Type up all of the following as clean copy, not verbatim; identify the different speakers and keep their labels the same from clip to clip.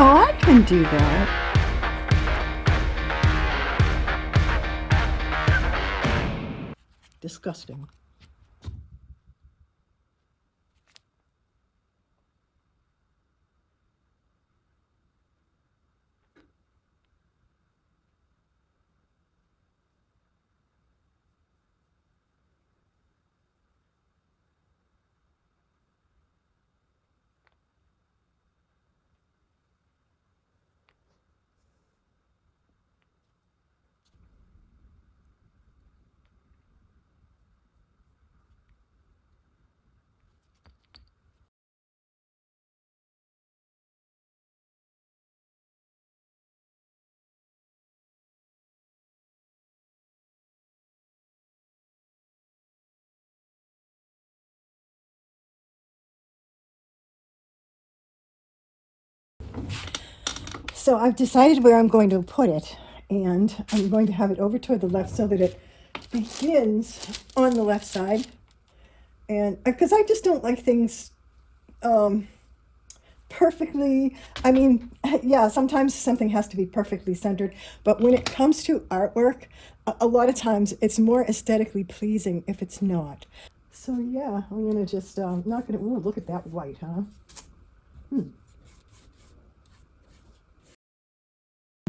Speaker 1: Oh, I can do that. Disgusting. So I've decided where I'm going to put it, and I'm going to have it over toward the left so that it begins on the left side. And because I just don't like things perfectly, I mean, yeah, sometimes something has to be perfectly centered, but when it comes to artwork, a lot of times it's more aesthetically pleasing if it's not. So yeah, I'm gonna just, not gonna, ooh, look at that white, huh?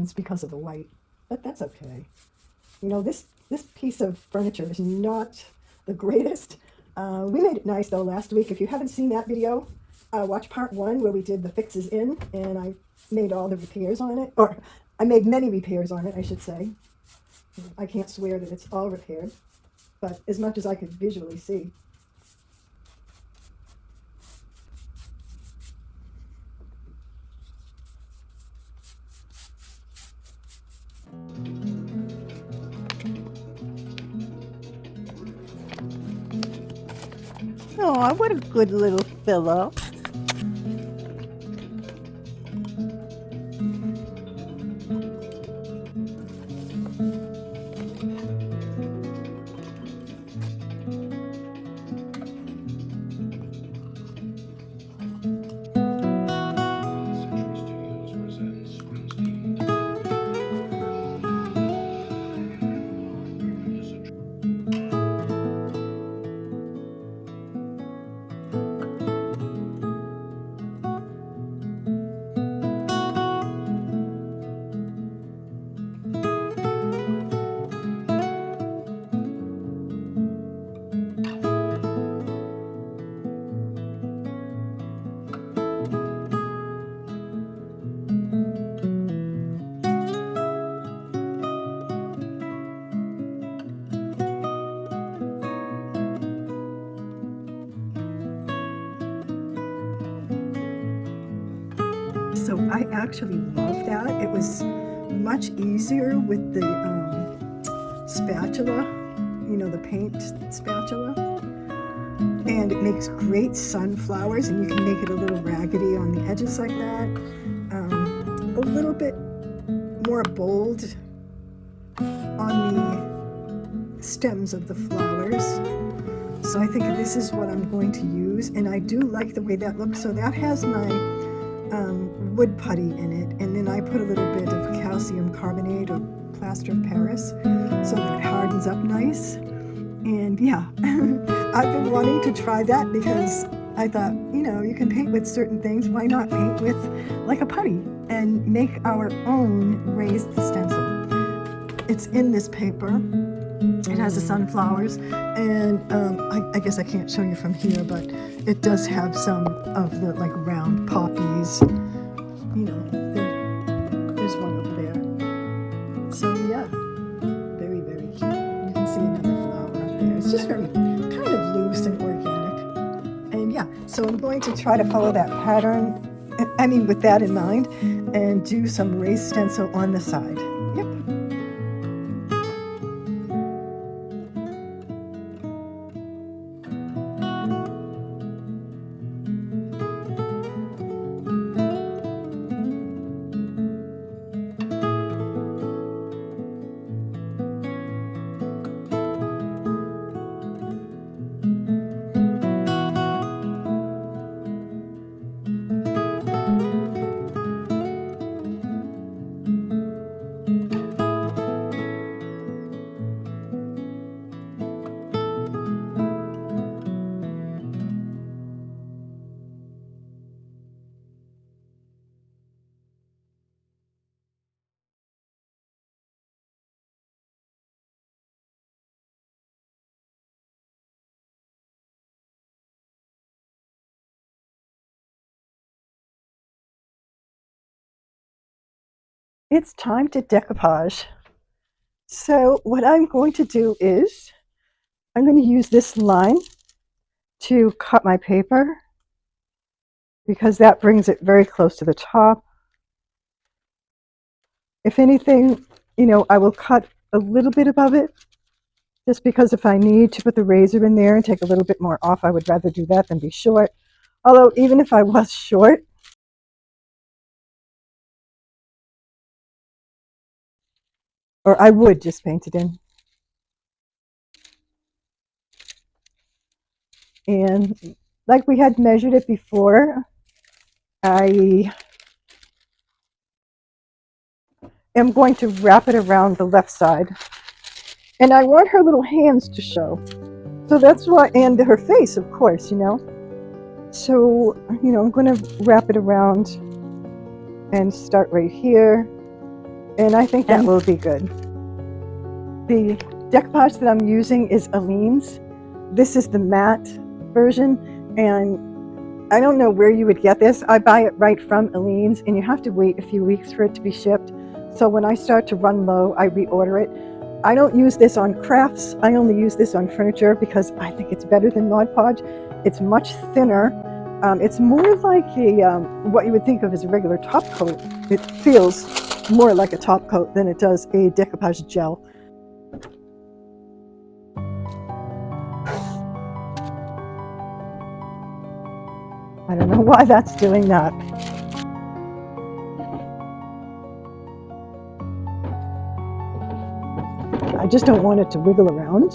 Speaker 1: It's because of the white, but that's okay. You know, this piece of furniture is not the greatest. We made it nice though last week. If you haven't seen that video, watch part 1 where we did the fixes in, and I made all the repairs on it, or I made many repairs on it, I should say. I can't swear that it's all repaired, but as much as I could visually see. Oh, what a good little Filla. So I actually love that. It was much easier with the spatula, you know, the paint spatula. And it makes great sunflowers, and you can make it a little raggedy on the edges like that. A little bit more bold on the stems of the flowers. So I think this is what I'm going to use, and I do like the way that looks. So that has my wood putty in it, and then I put a little bit of calcium carbonate or plaster of Paris so that it hardens up nice. And yeah, I've been wanting to try that because I thought, you know, you can paint with certain things. Why not paint with like a putty and make our own raised stencil? It's in this paper. It has the sunflowers, and I guess I can't show you from here, but it does have some of the like round poppies. You know, there's one over there. So yeah, very, very cute. You can see another flower up there. It's just very kind of loose and organic. And yeah, so I'm going to try to follow that pattern, I mean with that in mind, and do some raised stencil on the side. Yep. it's time to decoupage. So what I'm going to do is I'm going to use this line to cut my paper because that brings it very close to the top. If anything, you know, I will cut a little bit above it just because if I need to put the razor in there and take a little bit more off, I would rather do that than be short. Although even if I was short, or I would just paint it in. And like we had measured it before, I am going to wrap it around the left side. And I want her little hands to show. So that's why, and her face, of course, you know. So, you know, I'm going to wrap it around and start right here. And I think that will be good. The decoupage that I'm using is Aleene's. This is the matte version, and I don't know where you would get this. I buy it right from Aleene's, and you have to wait a few weeks for it to be shipped. So when I start to run low, I reorder it. I don't use this on crafts. I only use this on furniture because I think it's better than Mod Podge. It's much thinner. It's more like a what you would think of as a regular top coat. It feels more like a top coat than it does a decoupage gel. I don't know why that's doing that. I just don't want it to wiggle around.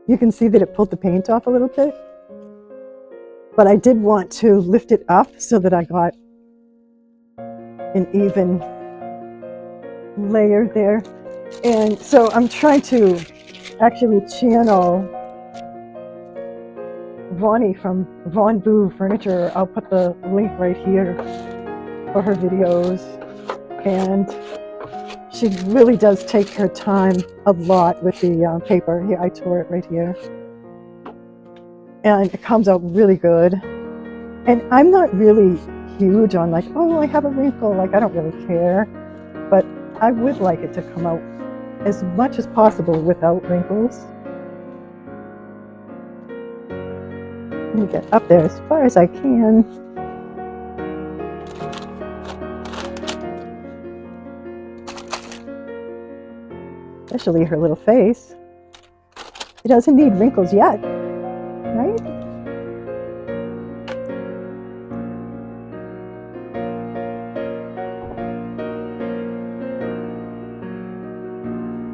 Speaker 1: You can see that it pulled the paint off a little bit, but I did want to lift it up so that I got an even layer there. And so I'm trying to actually channel Vonnie from Von Boo Furniture. I'll put the link right here for her videos. And she really does take her time a lot with the paper. Here, I tore it right here. And it comes out really good. And I'm not really huge on like, oh, I have a wrinkle. Like, I don't really care. But I would like it to come out as much as possible without wrinkles. Let me get up there as far as I can. Especially her little face. It doesn't need wrinkles yet, right?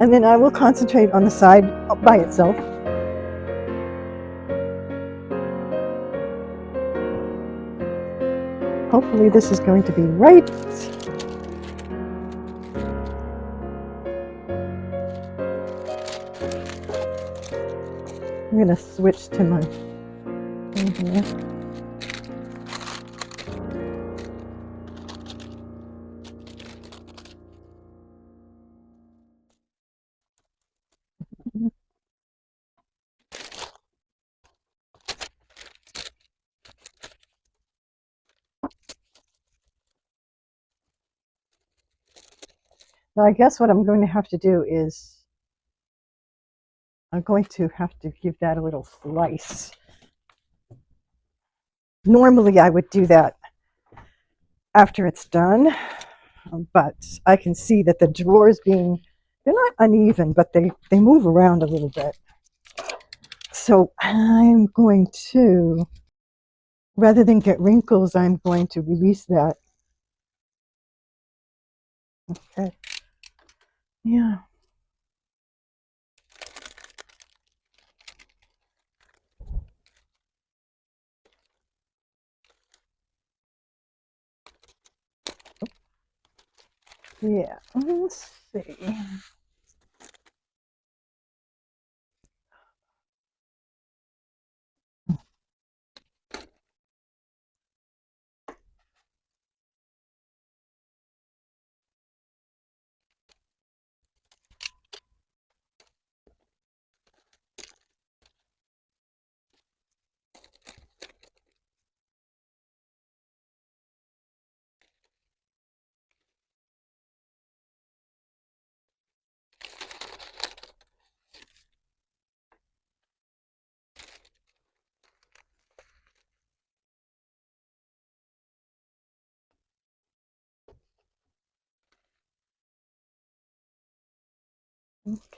Speaker 1: And then I will concentrate on the side by itself. Hopefully this is going to be right. I'm going to switch to my thing here. Now I guess what I'm going to have to do is I'm going to have to give that a little slice. Normally I would do that after it's done, but I can see that the drawers they're not uneven, but they move around a little bit. So I'm going to, rather than get wrinkles, I'm going to release that. Okay. Yeah. Yeah. Let's see.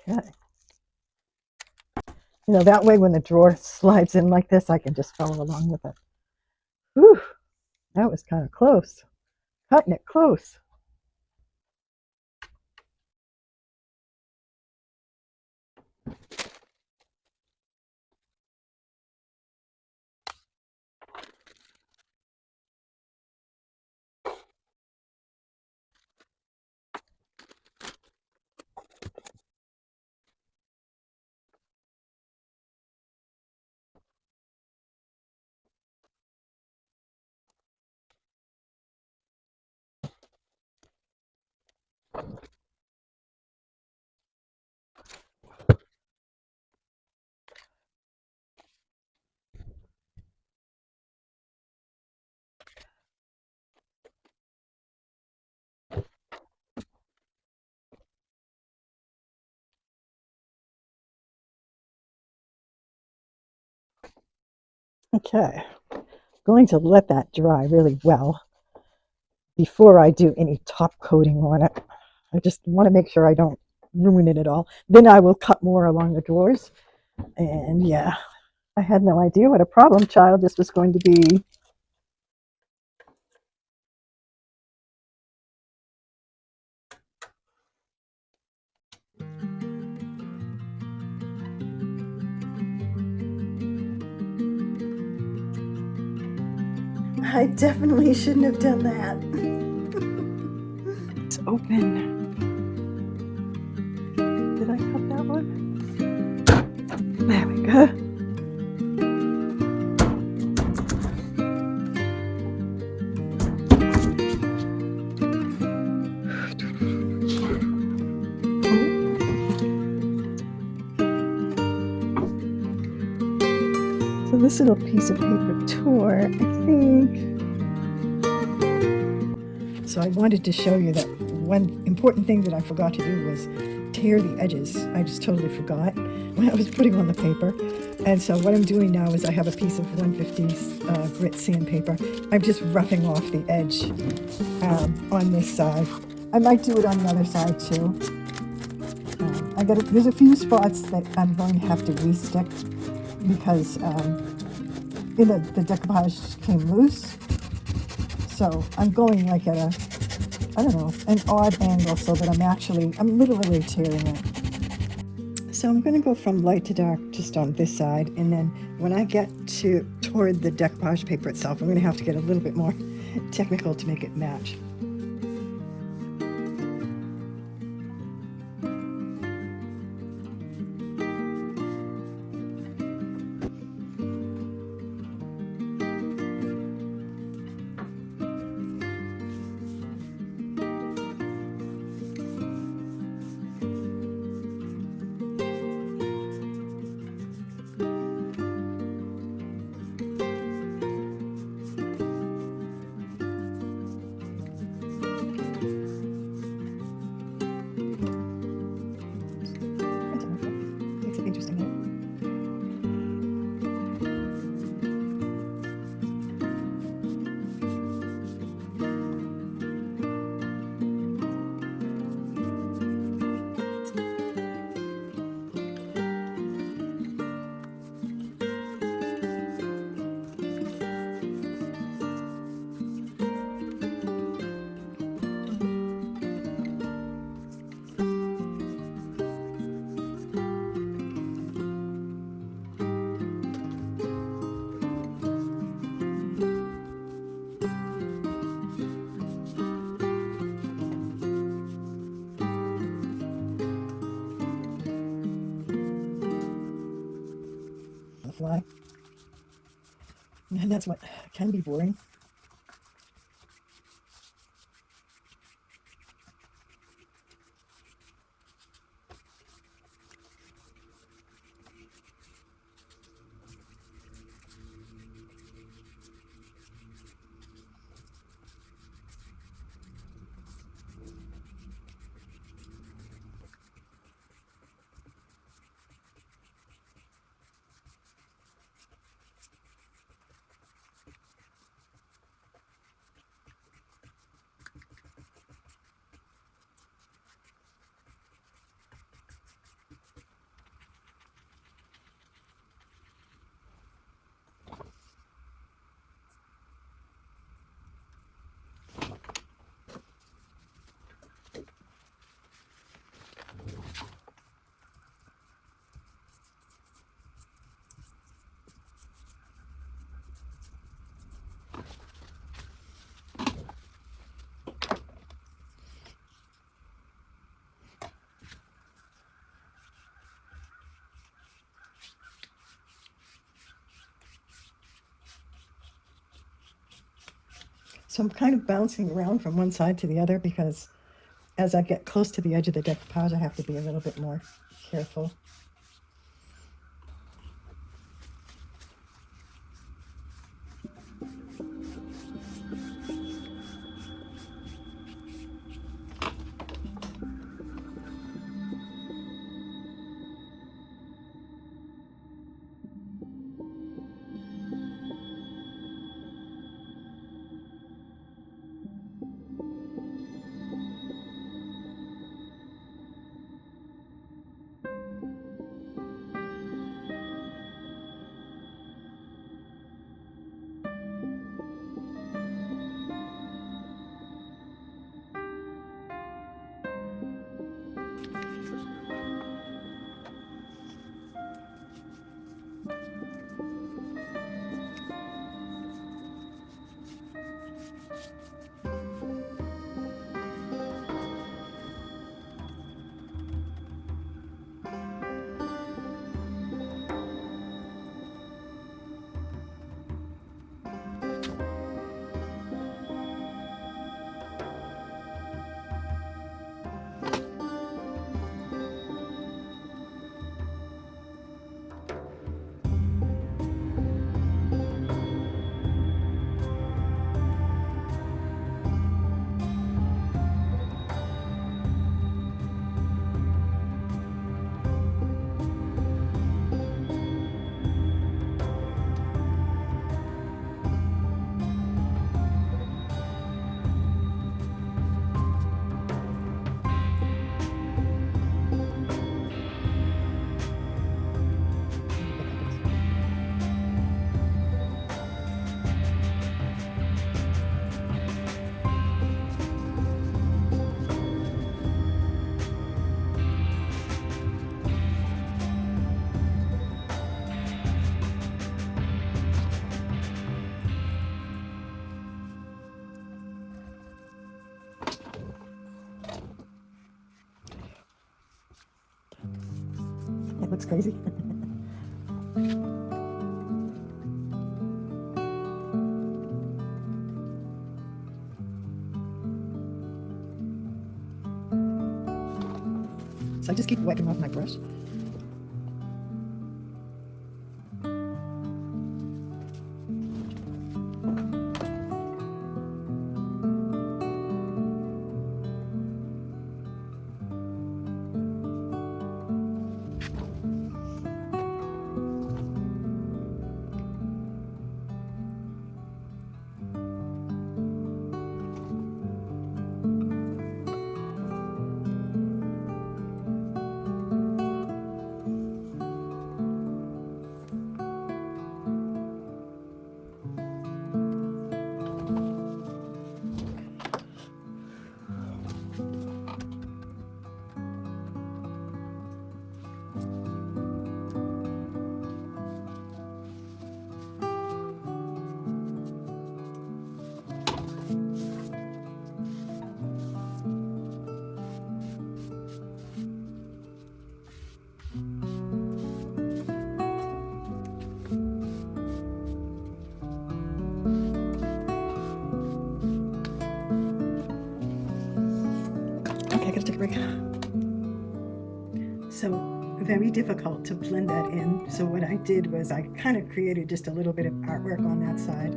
Speaker 1: Okay. You know, that way when the drawer slides in like this, I can just follow along with it. Whew, that was kind of close. Cutting it close. Okay. Going to let that dry really well before I do any top coating on it. I just want to make sure I don't ruin it at all. Then I will cut more along the drawers. And yeah, I had no idea what a problem child this was going to be. I definitely shouldn't have done that. It's open. Did I cut that one? There we go. So this little piece of paper tore, I think. So I wanted to show you that one important thing that I forgot to do was tear the edges. I just totally forgot when I was putting on the paper. And so what I'm doing now is I have a piece of 150 grit sandpaper. I'm just roughing off the edge on this side. I might do it on the other side too. There's a few spots that I'm going to have to re-stick because the decoupage came loose. So I'm going like at an odd angle so that I'm literally tearing it. So I'm going to go from light to dark just on this side, and then when I get toward the decoupage paper itself, I'm going to have to get a little bit more technical to make it match. that's what can be boring. So I'm kind of bouncing around from one side to the other because as I get close to the edge of the decoupage, I have to be a little bit more careful. It looks crazy. So I just keep wiping off my brush. bring it up. So very difficult to blend that in. So what I did was I kind of created just a little bit of artwork on that side.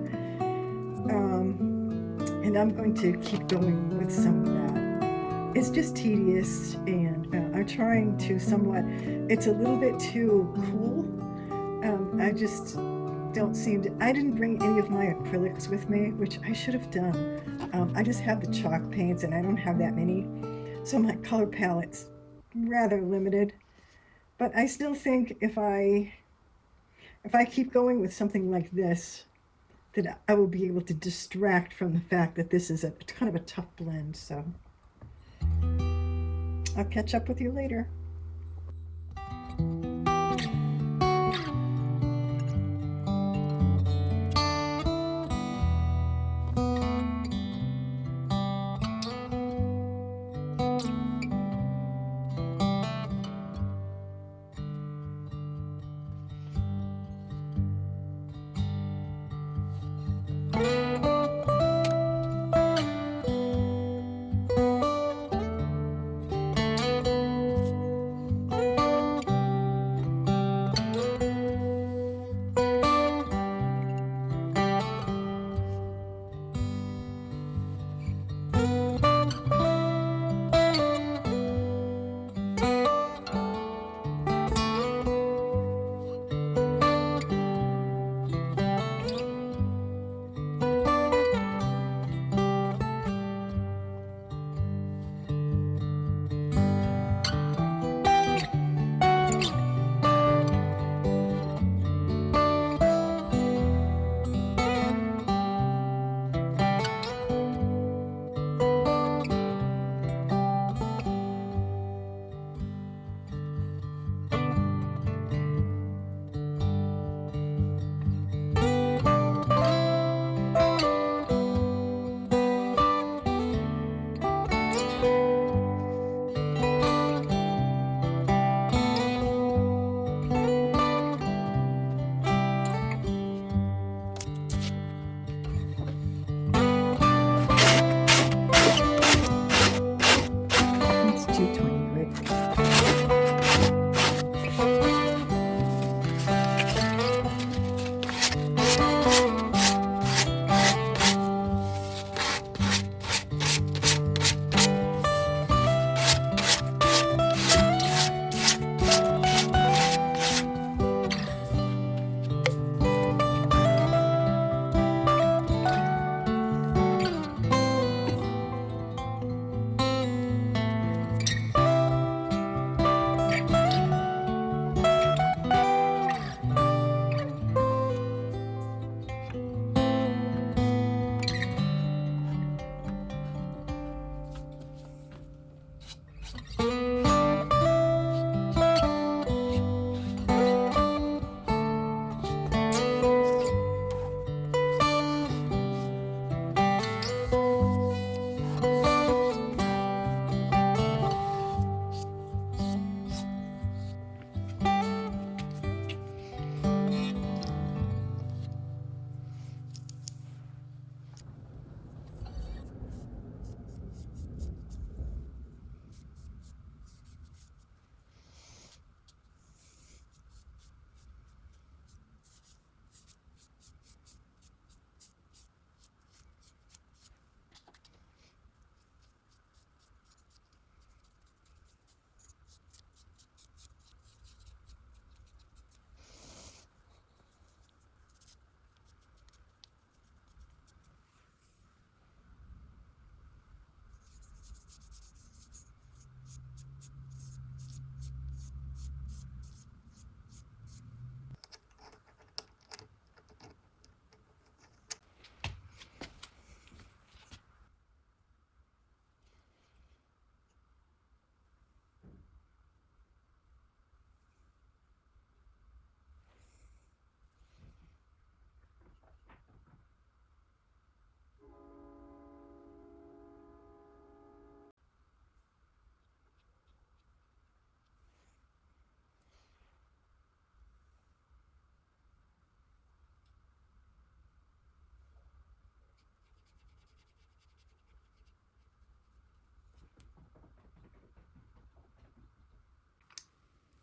Speaker 1: And I'm going to keep going with some of that. It's just tedious, and I'm trying to somewhat, it's a little bit too cool. I just don't seem to, I didn't bring any of my acrylics with me, which I should have done. I just have the chalk paints and I don't have that many. So my color palette's rather limited. But I still think if I keep going with something like this, that I will be able to distract from the fact that this is a kind of a tough blend. So I'll catch up with you later.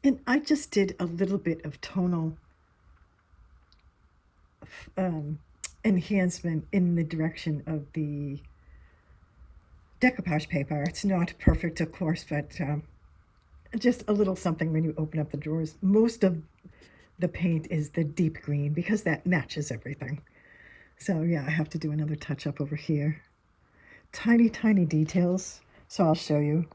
Speaker 1: And I just did a little bit of tonal enhancement in the direction of the decoupage paper. It's not perfect, of course, but just a little something when you open up the drawers. Most of the paint is the deep green because that matches everything. So yeah, I have to do another touch up over here. Tiny, tiny details. So I'll show you.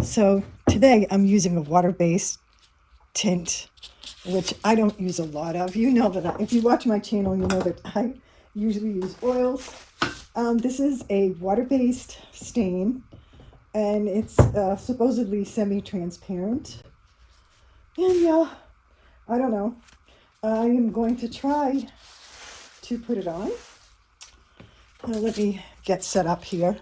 Speaker 1: So today I'm using a water-based tint, which I don't use a lot of. You know that if you watch my channel, you know that I usually use oils. This is a water-based stain, and it's supposedly semi-transparent. And yeah, I don't know. I am going to try to put it on. Let me get set up here.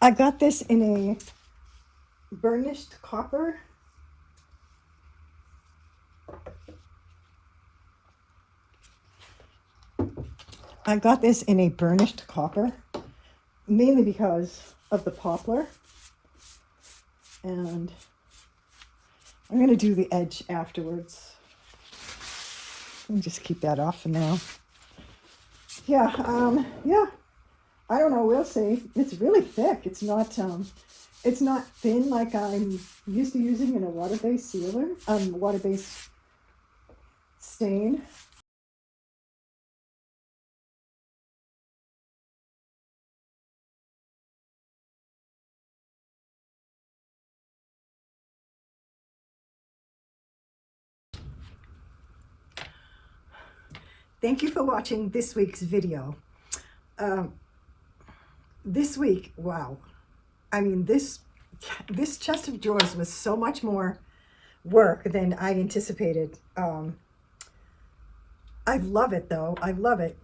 Speaker 1: I got this in a burnished copper. Mainly because of the poplar. And I'm going to do the edge afterwards. Let me just keep that off for now. Yeah, I don't know, we'll see. It's really thick. It's not thin like I'm used to using in a water-based sealer, water-based stain. Thank you for watching this week's video. This week, wow. I mean, this chest of drawers was so much more work than I anticipated. I love it though. I love it.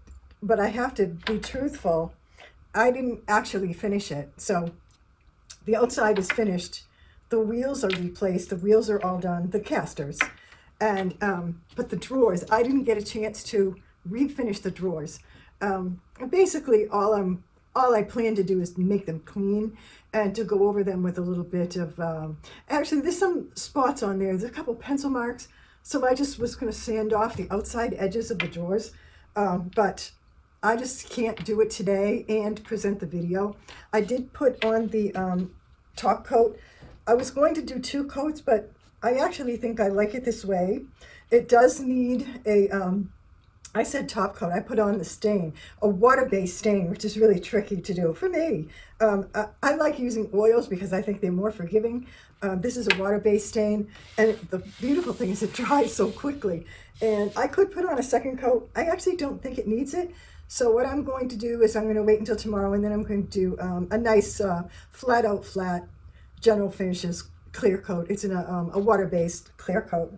Speaker 1: But I have to be truthful. I didn't actually finish it. So the outside is finished. The wheels are replaced. The wheels are all done. The casters. And but the drawers, I didn't get a chance to refinish the drawers. Basically, all I plan to do is make them clean and to go over them with a little bit of, actually there's some spots on there. There's a couple pencil marks. So I just was going to sand off the outside edges of the drawers. But I just can't do it today and present the video. I did put on the top coat. I was going to do 2 coats, but I actually think I like it this way. It does need a, I said top coat, I put on the stain, a water-based stain, which is really tricky to do for me. I like using oils because I think they're more forgiving. This is a water-based stain, and the beautiful thing is it dries so quickly. And I could put on a second coat. I actually don't think it needs it. So what I'm going to do is I'm going to wait until tomorrow, and then I'm going to do a nice flat General Finishes clear coat. It's in a water-based clear coat,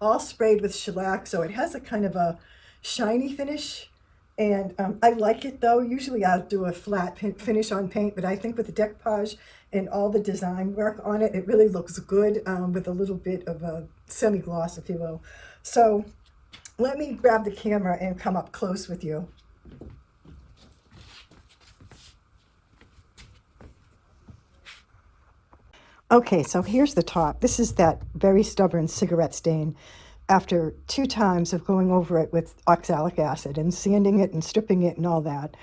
Speaker 1: all sprayed with shellac, so it has a kind of a shiny finish, And I like it though. Usually I'll do a flat finish on paint, but I think with the decoupage and all the design work on it, it really looks good with a little bit of a semi-gloss, if you will. So let me grab the camera and come up close with you. Okay, so here's the top. This is that very stubborn cigarette stain after 2 times of going over it with oxalic acid and sanding it and stripping it and all that.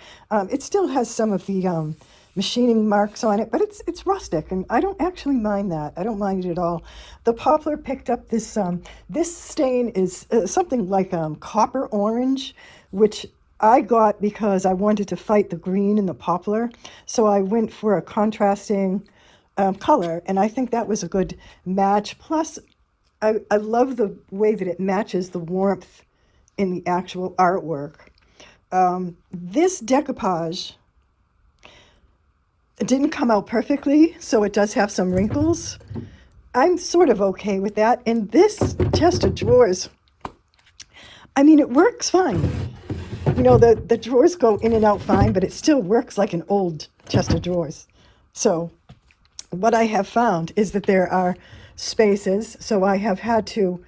Speaker 1: It still has some of the machining marks on it, but it's rustic, and I don't actually mind that. I don't mind it at all. The poplar picked up this, this stain is something like copper orange, which I got because I wanted to fight the green in the poplar. So I went for a contrasting color, and I think that was a good match. Plus, I love the way that it matches the warmth in the actual artwork. This decoupage didn't come out perfectly, so it does have some wrinkles. I'm sort of okay with that. And this chest of drawers, I mean, it works fine. You know, the drawers go in and out fine, but it still works like an old chest of drawers. So what I have found is that there are spaces, so I have had to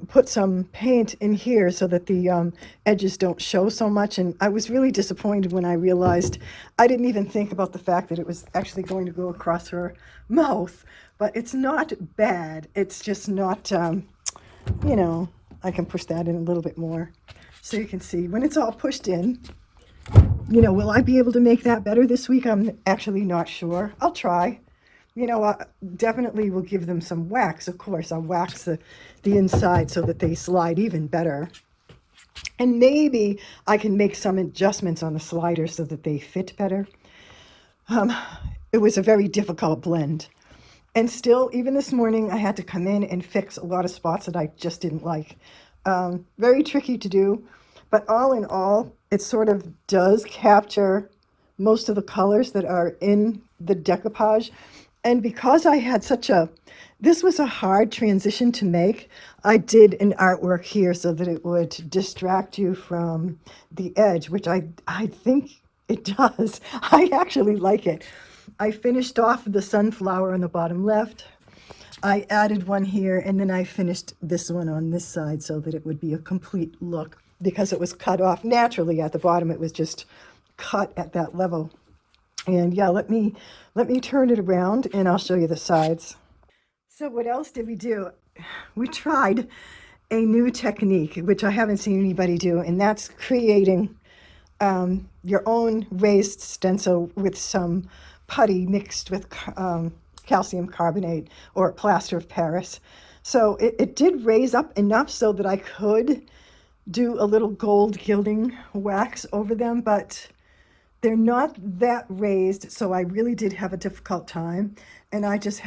Speaker 1: put some paint in here so that the edges don't show so much. And I was really disappointed when I realized I didn't even think about the fact that it was actually going to go across her mouth. But it's not bad. It's just not, you know, I can push that in a little bit more so you can see when it's all pushed in. You know, will I be able to make that better this week? I'm actually not sure. I'll try. You know, I definitely will give them some wax, of course. I'll wax the inside so that they slide even better. And maybe I can make some adjustments on the slider so that they fit better. It was a very difficult blend. And still, even this morning, I had to come in and fix a lot of spots that I just didn't like. Very tricky to do. But all in all, it sort of does capture most of the colors that are in the decoupage. And because I had this was a hard transition to make, I did an artwork here so that it would distract you from the edge, which I think it does. I actually like it. I finished off the sunflower on the bottom left. I added one here, and then I finished this one on this side so that it would be a complete look. Because it was cut off naturally at the bottom, it was just cut at that level. And yeah, let me turn it around and I'll show you the sides. So what else did we do? We tried a new technique, which I haven't seen anybody do, and that's creating your own raised stencil with some putty mixed with calcium carbonate or plaster of Paris. So it did raise up enough so that I could do a little gold gilding wax over them, but they're not that raised, so I really did have a difficult time. And I just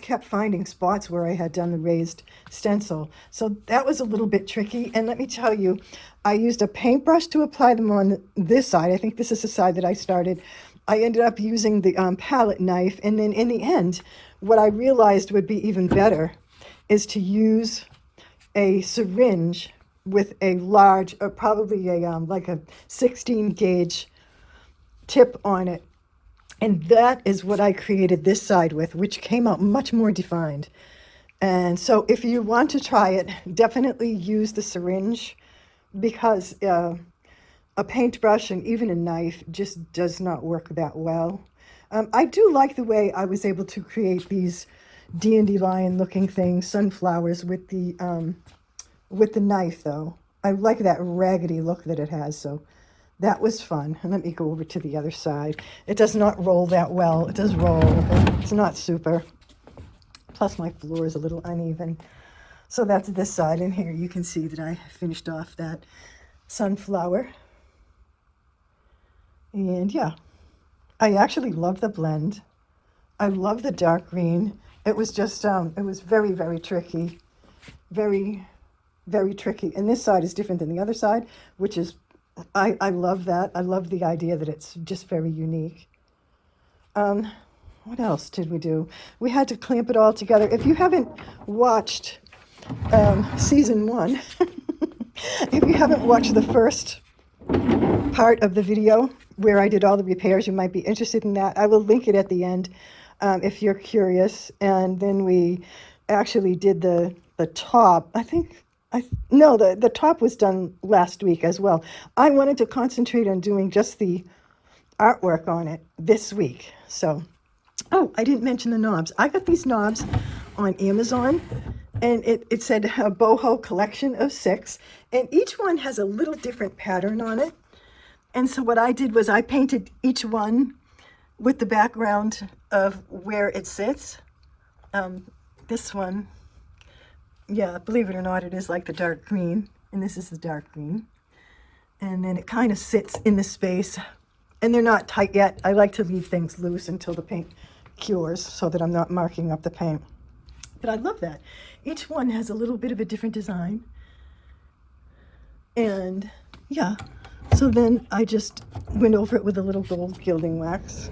Speaker 1: kept finding spots where I had done the raised stencil. So that was a little bit tricky. And let me tell you, I used a paintbrush to apply them on this side. I think this is the side that I started. I ended up using the palette knife. And then in the end, what I realized would be even better is to use a syringe with a large, probably like a 16 gauge tip on it. And that is what I created this side with, which came out much more defined. And so if you want to try it, definitely use the syringe, because a paintbrush and even a knife just does not work that well. I do like the way I was able to create these dandelion looking things, sunflowers with the knife though. I like that raggedy look that it has, so that was fun. And let me go over to the other side. It does not roll that well. It does roll, but it's not super. Plus my floor is a little uneven. So that's this side. And here you can see that I finished off that sunflower. And yeah, I actually love the blend. I love the dark green. It was just, it was very, very tricky. Very, very tricky. And this side is different than the other side, which is, I love that. I love the idea that it's just very unique. What else did we do? We had to clamp it all together. If you haven't watched season 1, if you haven't watched the first part of the video where I did all the repairs. You might be interested in that. I will link it at the end if you're curious. And then we actually did the top. No, the top was done last week as well. I wanted to concentrate on doing just the artwork on it this week. So, oh, I didn't mention the knobs. I got these knobs on Amazon, and it said a boho collection of 6, and each one has a little different pattern on it. And so what I did was I painted each one with the background of where it sits. This one, yeah, believe it or not, it is like the dark green, and this is the dark green. And then it kind of sits in the space, and they're not tight yet. I like to leave things loose until the paint cures so that I'm not marking up the paint. But I love that. Each one has a little bit of a different design. And yeah, so then I just went over it with a little gold gilding wax.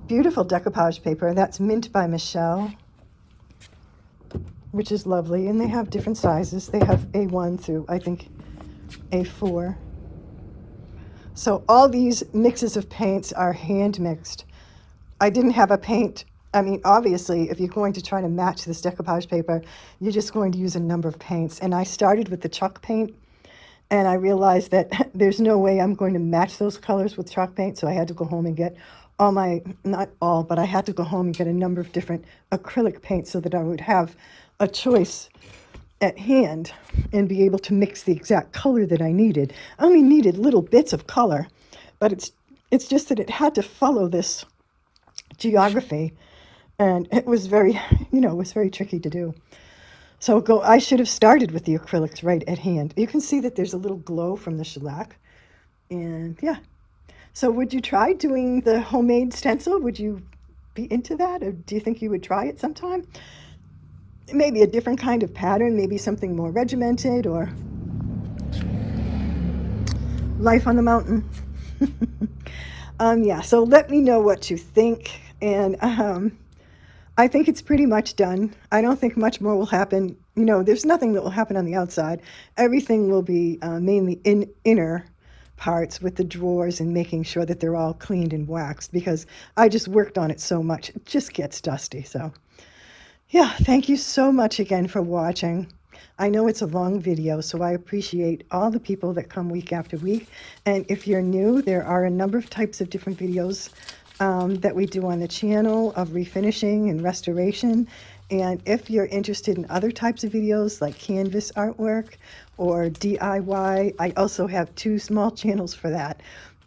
Speaker 1: Beautiful decoupage paper. That's Mint by Michelle, which is lovely. And they have different sizes. They have A1 through, I think, A4. So all these mixes of paints are hand mixed. I didn't have a paint. I mean, obviously, if you're going to try to match this decoupage paper, you're just going to use a number of paints. And I started with the chalk paint, and I realized that there's no way I'm going to match those colors with chalk paint. So I had to go home and get all my, not all, but I had to go home and get a number of different acrylic paints so that I would have a choice at hand and be able to mix the exact color that I needed. I only needed little bits of color, but it's just that it had to follow this geography, and it was very, it was very tricky to do. So I should have started with the acrylics right at hand. You can see that there's a little glow from the shellac, and yeah. So would you try doing the homemade stencil? Would you be into that, or do you think you would try it sometime? Maybe a different kind of pattern, maybe something more regimented, or life on the mountain. Yeah, so let me know what you think. And I think it's pretty much done. I don't think much more will happen. There's nothing that will happen on the outside. Everything will be mainly inner parts with the drawers and making sure that they're all cleaned and waxed, because I just worked on it so much. It just gets dusty. So yeah, thank you so much again for watching. I know it's a long video, so I appreciate all the people that come week after week. And if you're new, there are a number of types of different videos that we do on the channel of refinishing and restoration. And if you're interested in other types of videos like canvas artwork or DIY, I also have 2 small channels for that.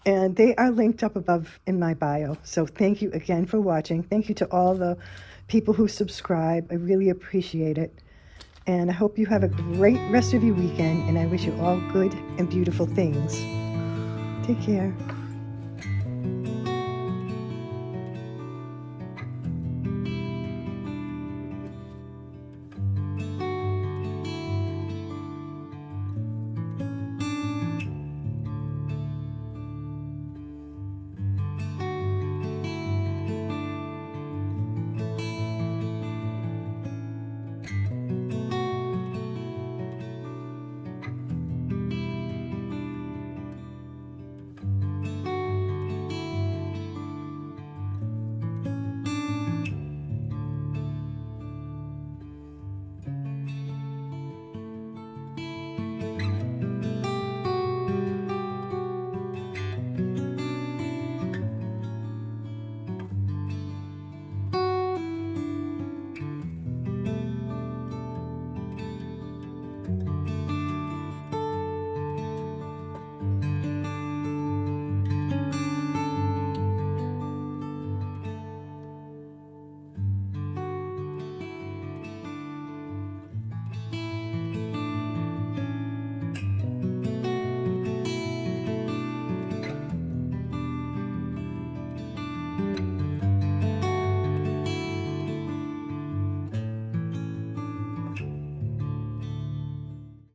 Speaker 1: And they are linked up above in my bio. So thank you again for watching. Thank you to all the people who subscribe. I really appreciate it. And I hope you have a great rest of your weekend, and I wish you all good and beautiful things. Take care.